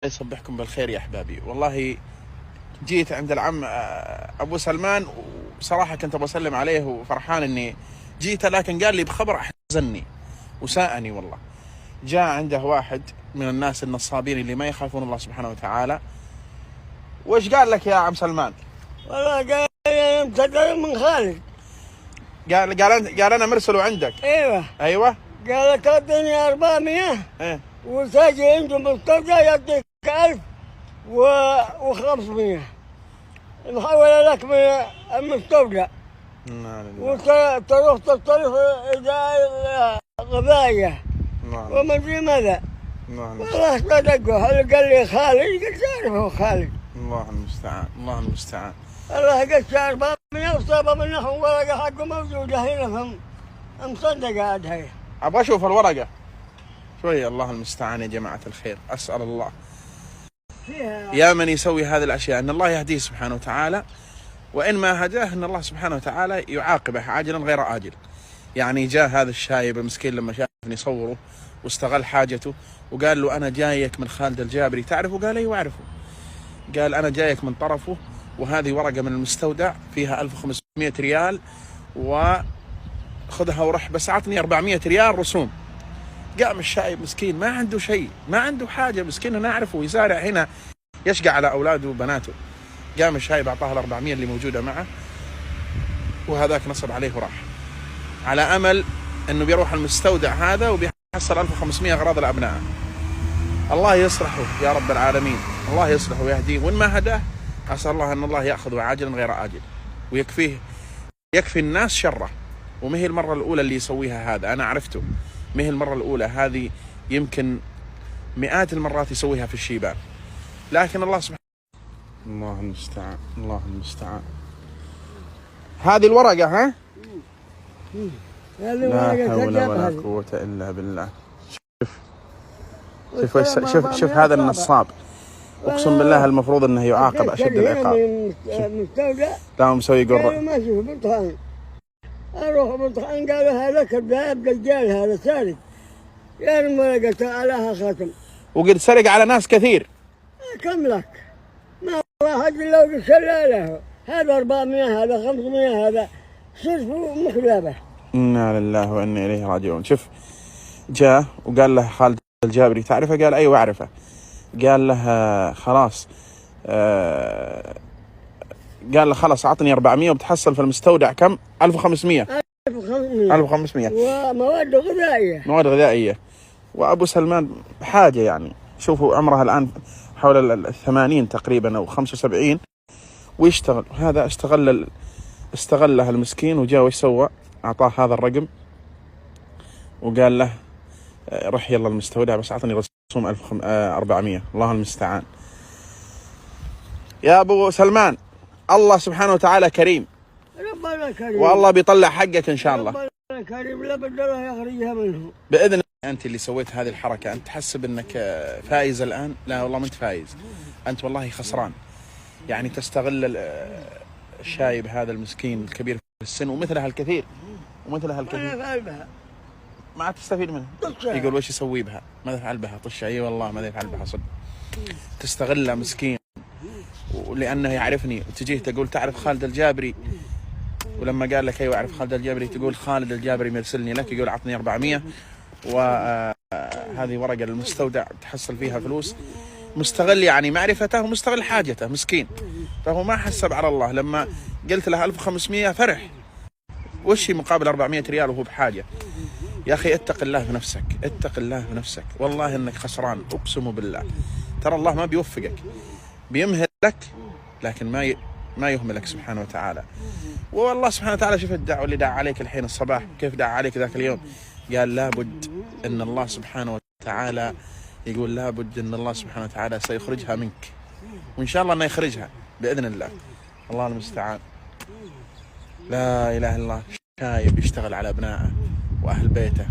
يصبحكم بالخير يا أحبابي. والله جيت عند العم أبو سلمان، وصراحة كنت بسلم عليه وفرحان إني جيت، لكن قال لي بخبر أحزنني وساءني. والله جاء عنده واحد من الناس النصابين اللي ما يخافون الله سبحانه وتعالى. وش قال لك يا عم سلمان؟ والله قال لي مصدر من خالد. قال أنا مرسله عندك. أيوة. قال لك اديني 400 إيه. وتجي عندهم مستودع يديك 1500 نحول لك من المستودع وتروح تصرف إدارة غذائية وما ادري ماذا. والله صدقوا. هل قال لي خالد؟ قلت اعرفه خالد. الله المستعان، الله المستعان. الله قلت 400 وصابه منهم ورقه حقه موجوده هنا مصدقه عاد هي. ابغى اشوف الورقه شوي. الله المستعان يا جماعه الخير. اسال الله يا من يسوي هذه الاشياء ان الله يهديه سبحانه وتعالى، وان ما هداه ان الله سبحانه وتعالى يعاقبه عاجلا غير آجل. يعني جاء هذا الشايب المسكين لما شافني يصوره واستغل حاجته وقال له انا جايك من خالد الجابري، تعرفه؟ قال ايوه اعرفه. قال انا جايك من طرفه، وهذه ورقه من المستودع فيها 1500 ريال وخذها ورح، بس اعطني 400 ريال رسوم. قام الشايب مسكين ما عنده شيء، ما عنده حاجه، مسكين انا اعرفه يزارع هنا يشقى على اولاده وبناته. قام الشايب اعطاه ال 400 اللي موجوده معه، وهذاك نصب عليه وراح على امل انه بيروح المستودع هذا وبيحصل 1500 اغراض لابنائه. الله يصلحه يا رب العالمين، الله يصلحه ويهديه، وان ما هداه اسال الله ان الله ياخذه عاجلا غير آجل ويكفيه، يكفي الناس شره. وما هي المره الاولى اللي يسويها هذا، انا عرفته ما هي المره الاولى، هذه يمكن مئات المرات يسويها في الشيبان. لكن الله سبحانه، الله المستعان، الله المستعان. هذه الورقه ها؟ لا حول ولا قوة إلا بالله. شوف هذا النصاب، أقسم بالله المفروض أنه يعاقب أشد العقاب. لا مسوي قرة. ما أشوف بطحان، أروح بطحان قالوا هذا كذاب دجال، هذا سارق. يا المرقة علىها خاتم، وقد سرق على ناس كثير. كم لك؟ ما واحد لو سلاله، هذا 400 هذا 500 هذا صرف مخلبة. إنا لله وإنا إليه راجعون. شوف جاء وقال له خالد الجابري تعرفه؟ قال أيوة أعرفه. قال له خلاص قال له خلاص أعطني 400 وبتحصل في المستودع كم؟ 1500. 1500 ومواد غذائية، مواد غذائية. وأبو سلمان حاجة يعني، شوفوا عمرها الآن حول 80 تقريبا أو 75 ويشتغل. هذا استغلها المسكين وجاء وش سوى؟ أعطاه هذا الرقم وقال له رح يلا المستودع بس أعطني رسوم 1400. الله المستعان. يا أبو سلمان الله سبحانه وتعالى كريم، ربنا كريم، والله بيطلع حقك إن شاء الله. ربنا كريم، لا بد الله يخرجها منه بإذن الله. أنت اللي سويت هذه الحركة، أنت تحسب أنك فايز الآن؟ لا والله ما أنت فايز، أنت والله خسران. يعني تستغل الشايب هذا المسكين الكبير في السن، ومثلها الكثير ومثلها الكثير ما تستفيد منه. يقول وش يسوي بها؟ ماذا يفعل بها؟ طشة. اي والله ماذا يفعل بها صدق. تستغله مسكين ولانه يعرفني، وتجيه تقول تعرف خالد الجابري؟ ولما قال لك ايوه اعرف خالد الجابري تقول خالد الجابري مرسلني لك، يقول اعطني 400 وهذه ورقه للمستودع تحصل فيها فلوس. مستغل يعني معرفته ومستغل حاجته مسكين. فهو ما حسب على الله. لما قلت له 1500 فرح، وش مقابل 400 ريال وهو بحاجه؟ يا أخي اتق الله في نفسك، اتق الله في نفسك، والله إنك خسران أقسم بالله. ترى الله ما بيوفقك، بيمهلك لكن ما يهملك سبحانه وتعالى. والله سبحانه وتعالى شوف الدعوة اللي دعا عليك الحين الصباح، كيف دعا عليك ذاك اليوم؟ قال لابد إن الله سبحانه وتعالى يقول لابد إن الله سبحانه وتعالى سيخرجها منك، وإن شاء الله إنه يخرجها بإذن الله. الله المستعان. لا إله إلا الله. شايب يشتغل على أبنائه وأهل بيته